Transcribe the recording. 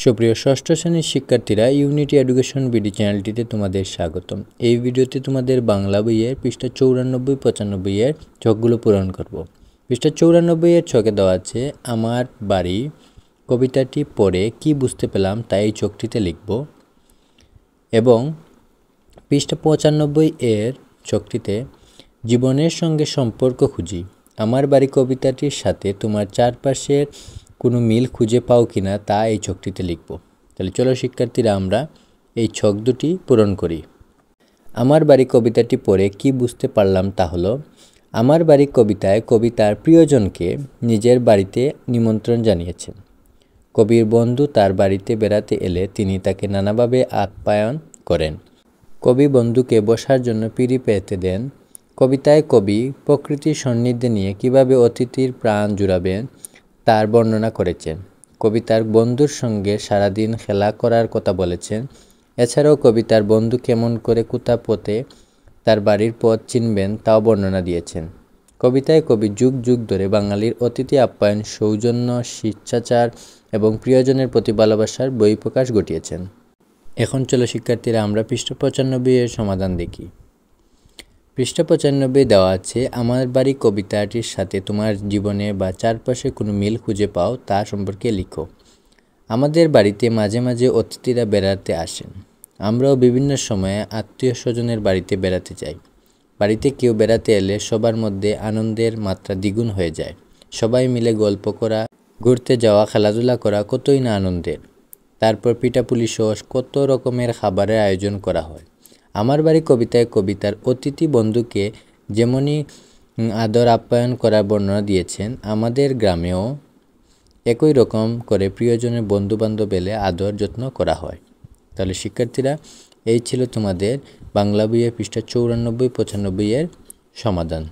সুপ্রিয় ষষ্ঠ শ্রেণীর শিক্ষার্থীরা, ইউনিটি এডুকেশন বিডি চ্যানেলটিতে তোমাদের স্বাগতম। এই ভিডিওতে তোমাদের বাংলা বইয়ের পৃষ্ঠা 94-95 এর ছকগুলো পূরণ করব। পৃষ্ঠা 94 এর ছকে দেওয়া আছে আমার বাড়ি। কবিতাটি পড়ে কি বুঝতে পেলাম তা এই ছকটিতে লিখব। এবং পৃষ্ঠা 95 এর ছকটিতে জীবনের সঙ্গে সম্পর্ক খুঁজি। আমার বাড়ি কবিতাটির সাথে তোমার চারপাশের কোনো মিল খুঁজে পাও কিনা তা এই ছকটিতে লিখব। তাহলে চলো শিক্ষার্থীরা, আমরা এই ছক দুটি পূরণ করি। আমার বাড়ি কবিতাটি পড়ে কি বুঝতে পারলাম তা হলো, আমার বাড়ি কবিতায় কবি তার প্রিয়জনকে নিজের বাড়িতে নিমন্ত্রণ জানিয়েছেন। কবির বন্ধু তার বাড়িতে বেড়াতে এলে তিনি তাকে নানাভাবে আপ্যায়ন করেন। কবি বন্ধুকে বসার জন্য পিঁড়ি পেতে দেন। কবিতায় কবি প্রকৃতির সান্নিধ্যে নিয়ে কিভাবে অতিথির প্রাণ জুড়াবেন তার বর্ণনা করেছেন। কবি তার বন্ধুর সঙ্গে সারাদিন খেলা করার কথা বলেছেন। এছাড়াও কবি তার বন্ধু কেমন করে কোথা পথে তার বাড়ির পথ চিনবেন তাও বর্ণনা দিয়েছেন। কবিতায় কবি যুগ যুগ ধরে বাঙালির অতিথি আপ্যায়ন, সৌজন্য, শিষ্টাচার এবং প্রিয়জনের প্রতি ভালোবাসার বহিঃপ্রকাশ ঘটিয়েছেন। এখন চলো শিক্ষার্থীরা, আমরা পৃষ্ঠা 95 এর সমাধান দেখি। পৃষ্ঠা 95 দেওয়া আছে আমার বাড়ি কবিতাটির সাথে তোমার জীবনে বা চারপাশে কোনো মিল খুঁজে পাও তা সম্পর্কে লিখো। আমাদের বাড়িতে মাঝে মাঝে অতিথিরা বেড়াতে আসেন। আমরাও বিভিন্ন সময়ে আত্মীয় স্বজনের বাড়িতে বেড়াতে যাই। বাড়িতে কেউ বেড়াতে এলে সবার মধ্যে আনন্দের মাত্রা দ্বিগুণ হয়ে যায়। সবাই মিলে গল্প করা, ঘুরতে যাওয়া, খেলাধুলা করা কতই না আনন্দের। তারপর পিঠাপুলি সহ কত রকমের খাবারের আয়োজন করা হয়। আমার বাড়ি কবিতায় কবিতার অতিথি বন্ধুকে যেমনই আদর আপ্যায়ন করার বর্ণনা দিয়েছেন, আমাদের গ্রামেও একই রকম করে প্রিয়জনের বন্ধুবান্ধব এলে আদর যত্ন করা হয়। তাহলে শিক্ষার্থীরা, এই ছিল তোমাদের বাংলা বইয়ের পৃষ্ঠা 94-95 এর সমাধান।